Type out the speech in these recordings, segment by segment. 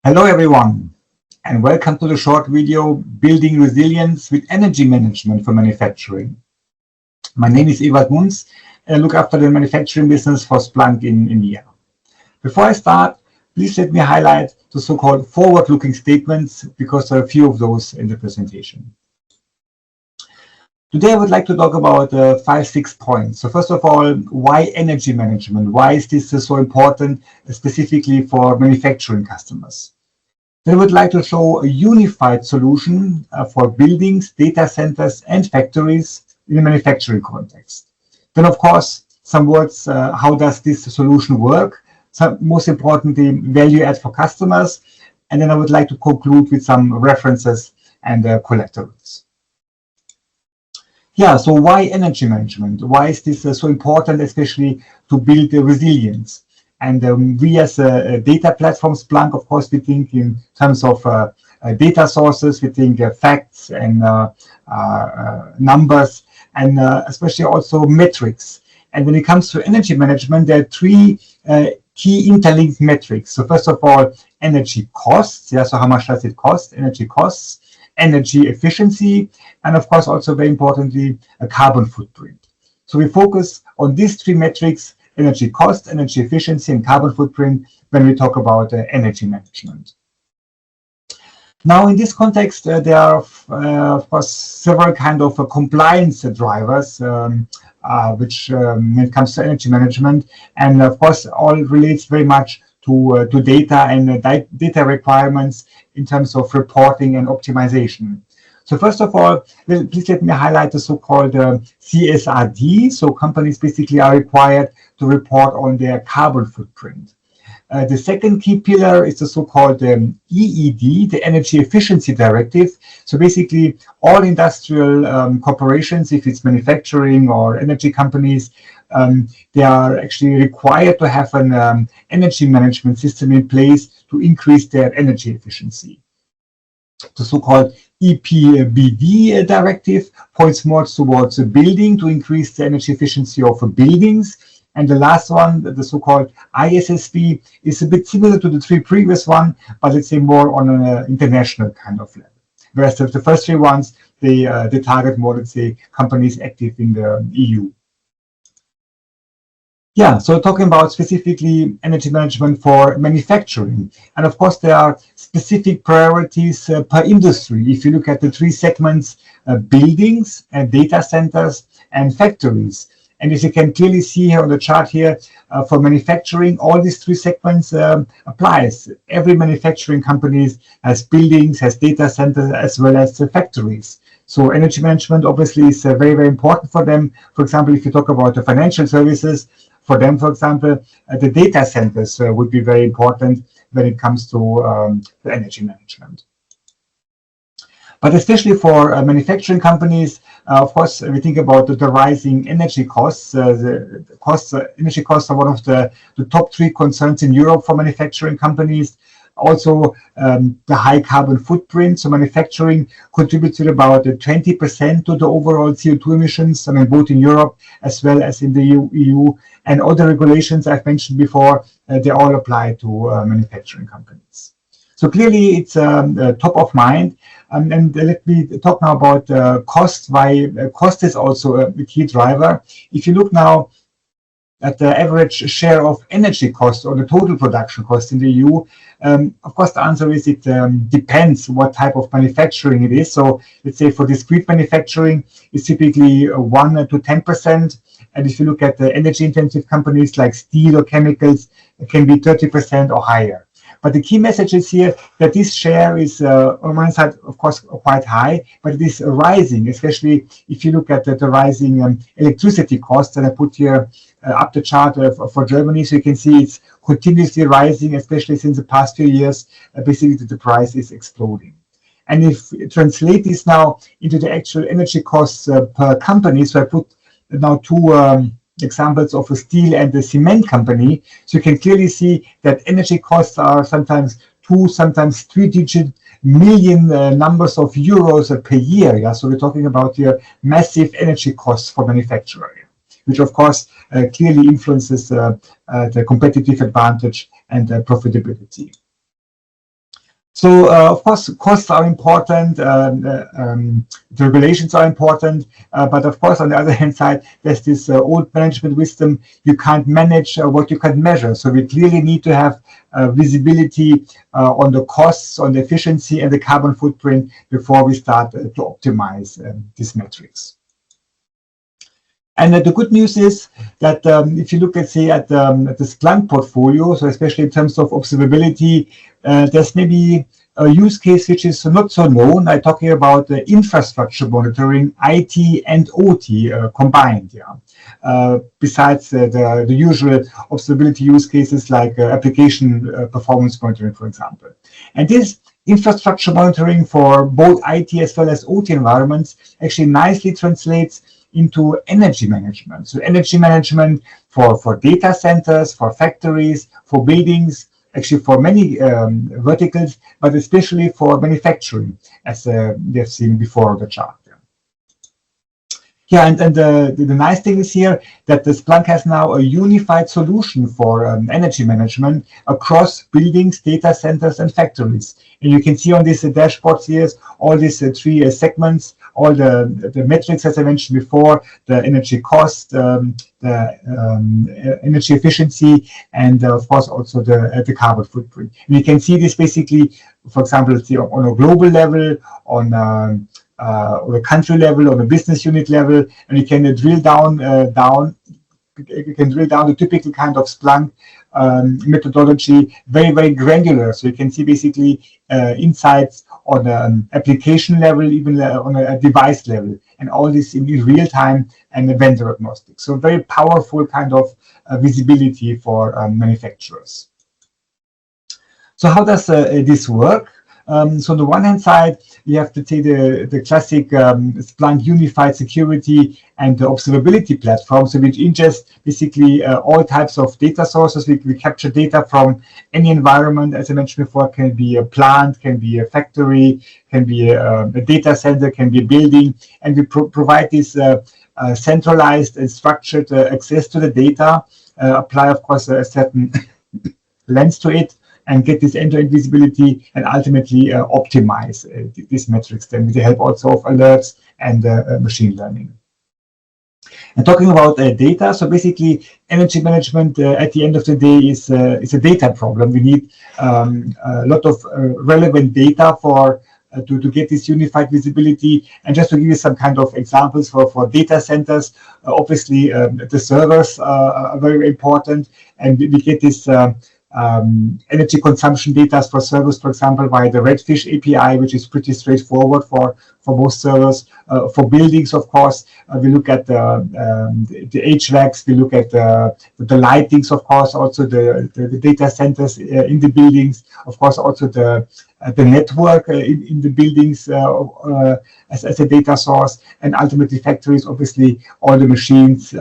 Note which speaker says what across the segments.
Speaker 1: Hello everyone, and welcome to the short video Building Resilience with Energy Management for Manufacturing. My name is Ewald Munz, and I look after the manufacturing business for Splunk in EMEA. Before I start, please let me highlight the so-called forward-looking statements because there are a few of those in the presentation. Today I would like to talk about 5-6 points. So first of all, why energy management? Why is this so important, specifically for manufacturing customers? Then I would like to show a unified solution for buildings, data centers, and factories in a manufacturing context. Then, of course, some words, how does this solution work? So most importantly, value add for customers. And then I would like to conclude with some references and collaterals. Yeah, so why energy management? Why is this so important, especially to build resilience? And we as a data platform, Splunk, of course, we think in terms of data sources, we think facts and numbers, and especially also metrics. And when it comes to energy management, there are three key interlinked metrics. So first of all, energy costs. Yeah, so how much does it cost? Energy costs. Energy efficiency, and of course also very importantly a carbon footprint. So we focus on these three metrics: energy cost, energy efficiency, and carbon footprint when we talk about energy management. Now in this context there are of course several kind of compliance drivers which when it comes to energy management, and of course all relates very much to data and data requirements in terms of reporting and optimization. So first of all, please let me highlight the so-called CSRD. So companies basically are required to report on their carbon footprint. The second key pillar is the so-called EED, the Energy Efficiency Directive. So basically all industrial corporations, if it's manufacturing or energy companies, they are actually required to have an energy management system in place to increase their energy efficiency. The so-called EPBD directive points more towards the building to increase the energy efficiency of buildings. And the last one, the so-called ISSB, is a bit similar to the three previous ones, but let's say more on an international kind of level. Whereas the first three ones, they target more, let's say, companies active in the EU. Yeah, so talking about specifically energy management for manufacturing. And of course, there are specific priorities per industry. If you look at the three segments, buildings, data centers, and factories. And as you can clearly see here on the chart here, for manufacturing, all these three segments applies. Every manufacturing company has buildings, has data centers, as well as factories. So energy management obviously is very, very important for them. For example, if you talk about the financial services, for them, for example, the data centers would be very important when it comes to the energy management. But especially for manufacturing companies, of course, we think about the rising energy costs. Energy costs are one of the top three concerns in Europe for manufacturing companies. Also, the high carbon footprint. So manufacturing contributes to about 20% to the overall CO2 emissions, I mean, both in Europe as well as in the EU. And all the regulations I've mentioned before, they all apply to manufacturing companies. So clearly, it's top of mind. And let me talk now about cost, why cost is also a key driver. If you look now at the average share of energy cost or the total production cost in the EU, of course, the answer is it depends what type of manufacturing it is. So let's say for discrete manufacturing, it's typically 1 to 10%. And if you look at the energy intensive companies like steel or chemicals, it can be 30% or higher. But the key message is here that this share is on one side, of course, quite high, but it is rising, especially if you look at the rising electricity costs. And I put here up the chart for Germany, so you can see it's continuously rising, especially since the past few years. Basically, the price is exploding. And if you translate this now into the actual energy costs per company, so I put now two examples of a steel and a cement company. So you can clearly see that energy costs are sometimes 2, sometimes 3-digit million numbers of euros per year. Yeah, so we're talking about your massive energy costs for manufacturing, which of course clearly influences the competitive advantage and profitability. So, of course, costs are important, the regulations are important, but of course, on the other hand side, there's this old management wisdom: you can't manage what you can measure. So we clearly need to have visibility on the costs, on the efficiency and the carbon footprint before we start to optimize these metrics. And the good news is that if you look, let's say, at the Splunk portfolio, so especially in terms of observability, there's maybe a use case which is not so known. I'm talking about infrastructure monitoring, IT and OT combined. Yeah. Besides the usual observability use cases like application performance monitoring, for example. And this infrastructure monitoring for both IT as well as OT environments actually nicely translates into energy management. So energy management for data centers, for factories, for buildings, actually for many verticals, but especially for manufacturing, as we have seen before on the chart. Yeah, and the nice thing is here that the Splunk has now a unified solution for energy management across buildings, data centers, and factories. And you can see on these dashboards here all these three segments, all the metrics, as I mentioned before, the energy cost, the energy efficiency, and of course also the carbon footprint. And you can see this basically, for example, on a global level, on a country level, on a business unit level, and you can drill down the typical kind of Splunk methodology, very granular. So you can see basically insights on an application level, even on a device level, and all this in real time and vendor agnostic. So very powerful kind of visibility for manufacturers. So how does this work? So on the one hand side, you have to take the classic Splunk unified security and the observability platform, so which ingest basically all types of data sources. We capture data from any environment, as I mentioned before. Can be a plant, can be a factory, can be a data center, can be a building, and we provide this centralized and structured access to the data, apply, of course, a certain lens to it, and get this end-to-end visibility, and ultimately optimize these metrics then with the help also of alerts and machine learning. And talking about data, so basically energy management at the end of the day is a data problem. We need a lot of relevant data for to get this unified visibility. And just to give you some kind of examples for data centers, obviously the servers are very important, and we get this energy consumption data for servers, for example, via the Redfish API, which is pretty straightforward for most servers. For buildings, of course, we look at the HVACs, we look at the lightings, of course, also the data centers in the buildings, of course, also the network in the buildings as a data source, and ultimately factories, obviously all the machines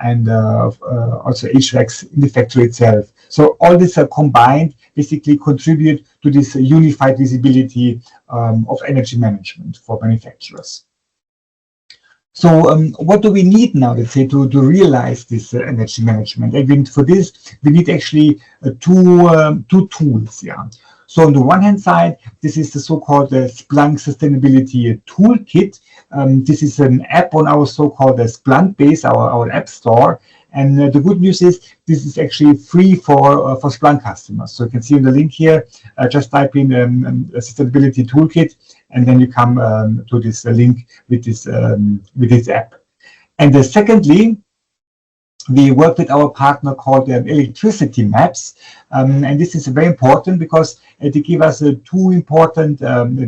Speaker 1: and also HVACs in the factory itself. So all this combined basically contribute to this unified visibility of energy management for manufacturers. So what do we need now, let's say, to realize this energy management? And for this, we need actually two tools. Yeah. So on the one hand side, this is the so-called Splunk Sustainability Toolkit. This is an app on our so-called Splunk base, our app store. And the good news is this is actually free for Splunk customers. So you can see in the link here, just type in Sustainability Toolkit, and then you come to this link with this app. And secondly, we work with our partner called Electricity Maps, and this is very important because they give us two important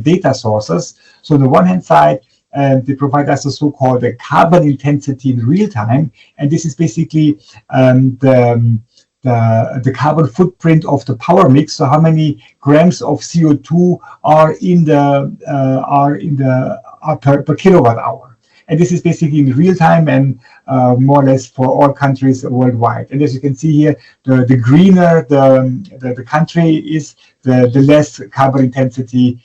Speaker 1: data sources. So on the one hand side, they provide us a so-called carbon intensity in real time, and this is basically the carbon footprint of the power mix. So how many grams of CO2 are per kilowatt hour. And this is basically in real time and more or less for all countries worldwide. And as you can see here, the greener the country is, the less carbon intensity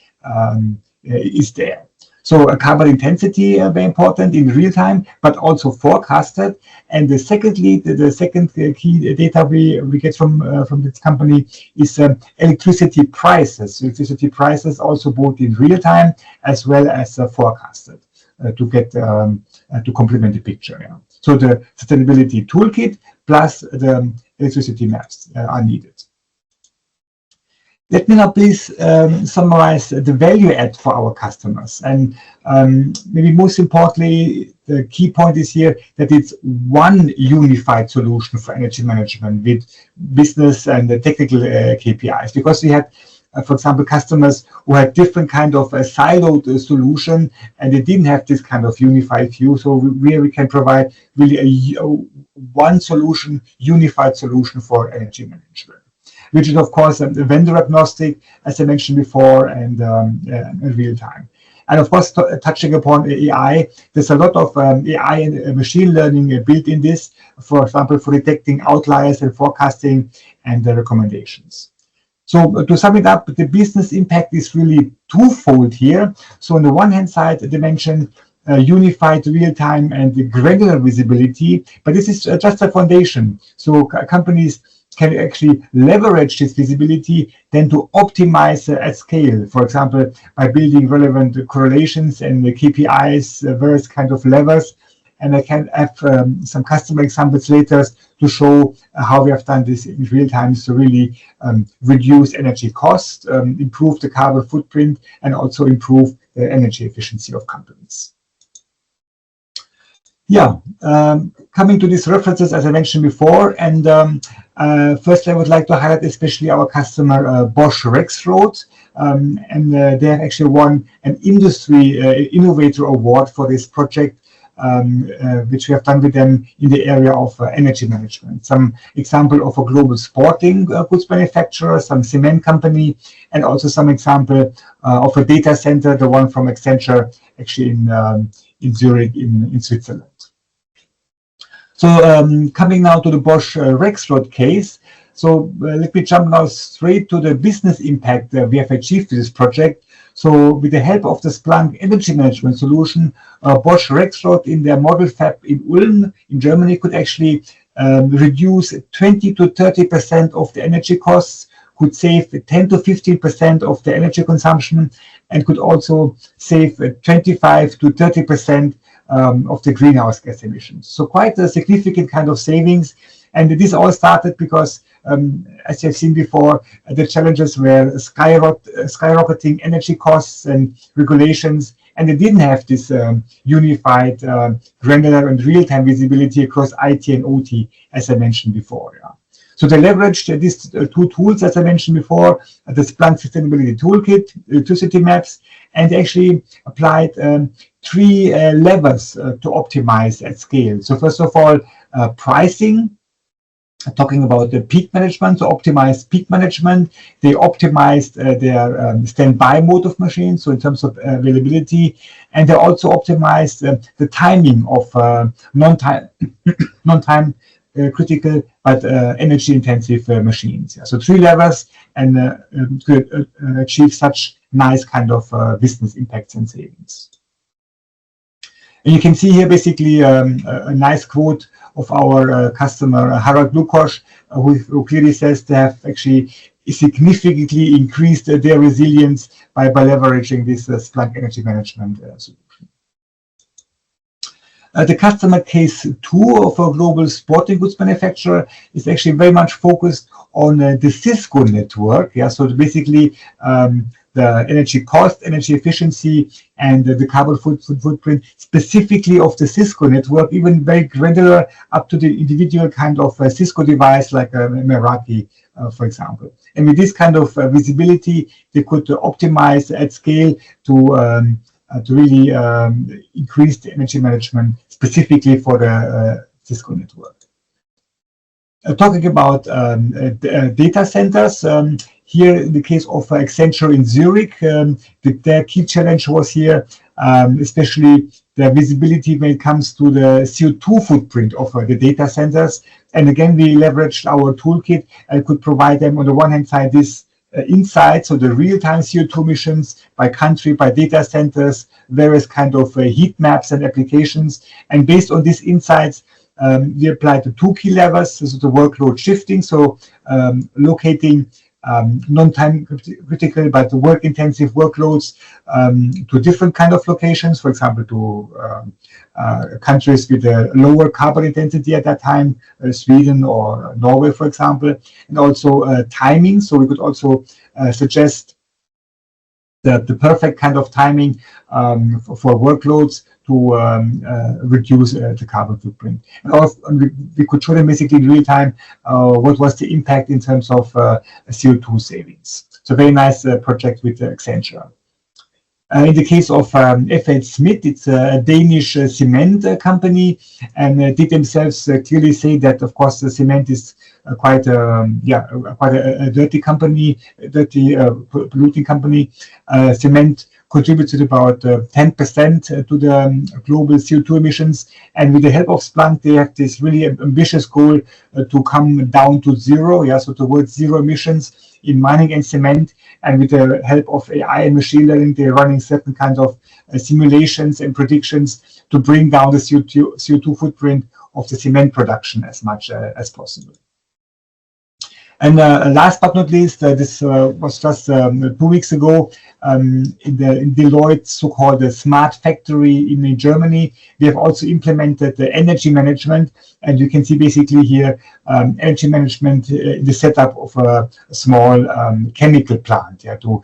Speaker 1: is there. So carbon intensity, very important in real time, but also forecasted. And secondly, the second key data we get from this company is electricity prices. Electricity prices also both in real time as well as forecasted to get to complement the picture. Yeah. So the sustainability toolkit plus the electricity maps are needed. Let me now please summarize the value add for our customers. And maybe most importantly, the key point is here that it's one unified solution for energy management with business and the technical KPIs. Because we had, for example, customers who had different kind of siloed solution and they didn't have this kind of unified view. So we can provide really a one solution, unified solution for energy management, which is of course vendor agnostic, as I mentioned before, and real time. And of course, touching upon AI, there's a lot of AI and machine learning built in this, for example, for detecting outliers and forecasting and the recommendations. So to sum it up, the business impact is really twofold here. So on the one hand side, they mentioned unified real-time and granular visibility, but this is just a foundation. So companies can actually leverage this visibility then to optimize at scale. For example, by building relevant correlations and the KPIs, various kind of levers. And I can have some customer examples later to show how we have done this in real time to really reduce energy costs, improve the carbon footprint, and also improve the energy efficiency of companies. Yeah, coming to these references, as I mentioned before, and first I would like to highlight especially our customer Bosch Rexroth, and they have actually won an industry innovator award for this project, which we have done with them in the area of energy management. Some example of a global sporting goods manufacturer, some cement company, and also some example of a data center, the one from Accenture, actually in Zurich, in Switzerland. So coming now to the Bosch Rexroth case. So let me jump now straight to the business impact we have achieved with this project. So with the help of the Splunk energy management solution, Bosch Rexroth in their model fab in Ulm in Germany could actually reduce 20 to 30% of the energy costs, could save 10 to 15% of the energy consumption, and could also save 25 to 30% of the greenhouse gas emissions. So quite a significant kind of savings. And this all started because, as you've seen before, the challenges were skyrocketing energy costs and regulations, and they didn't have this unified, granular and real-time visibility across IT and OT, as I mentioned before. Yeah. So they leveraged these two tools, as I mentioned before, the Splunk Sustainability Toolkit, electricity maps, and actually applied three levers to optimize at scale. So first of all, pricing, talking about the peak management, so optimized peak management. They optimized their standby mode of machines, so in terms of availability, and they also optimized the timing of non-time critical but energy intensive machines. Yeah. So three levers, and to achieve such nice kind of business impacts and savings. And you can see here basically a nice quote of our customer Harald Lukosch, who clearly says they have actually significantly increased their resilience by leveraging this Splunk energy management solution. The customer case 2 of a global sporting goods manufacturer is actually very much focused on the Cisco network. Yeah, so basically the energy cost, energy efficiency, and the carbon footprint specifically of the Cisco network, even very granular up to the individual kind of Cisco device like a Meraki, for example. And with this kind of visibility, they could optimize at scale to really increase the energy management specifically for the Cisco network. Talking about data centers, here in the case of Accenture in Zurich, their key challenge was here, especially the visibility when it comes to the CO2 footprint of the data centers. And again, we leveraged our toolkit and could provide them on the one hand side this insights, so the real-time CO2 emissions by country, by data centers, various kind of heat maps and applications. And based on these insights, we applied the 2 key levers, so the workload shifting, so locating non-time critical but work-intensive workloads to different kind of locations, for example, to countries with a lower carbon intensity at that time, Sweden or Norway, for example, and also timing. So we could also suggest the perfect kind of timing for workloads to reduce the carbon footprint. And also, we could show them basically in real time what was the impact in terms of CO2 savings. So very nice project with Accenture. In the case of F.L. Smith, it's a Danish cement company, and they themselves clearly say that, of course, the cement is quite a dirty company, polluting company. Cement contributed about 10% to the global CO2 emissions, and with the help of Splunk, they have this really ambitious goal to come down to zero, so towards zero emissions in mining and cement. And with the help of AI and machine learning, they're running certain kinds of simulations and predictions to bring down the CO2 footprint of the cement production as much as possible. And last but not least, this was just 2 weeks ago in Deloitte's so-called Smart Factory in Germany. We have also implemented the energy management, and you can see basically here energy management in the setup of a small chemical plant to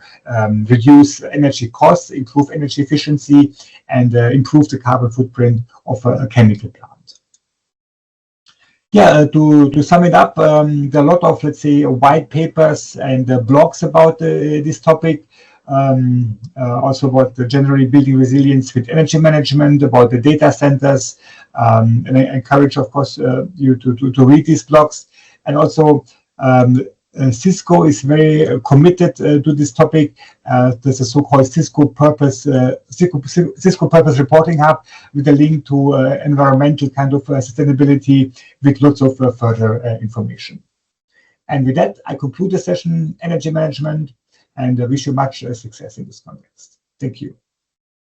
Speaker 1: reduce energy costs, improve energy efficiency, and improve the carbon footprint of a chemical plant. To sum it up, there are a lot of, let's say, white papers and blogs about this topic. Also about the generally building resilience with energy management, about the data centers. And I encourage, of course, you to read these blogs. And also, Cisco is very committed to this topic. There's a so-called Cisco Purpose Reporting Hub with a link to environmental kind of sustainability with lots of further information. And with that, I conclude the session, Energy Management, and wish you much success in this context. Thank you.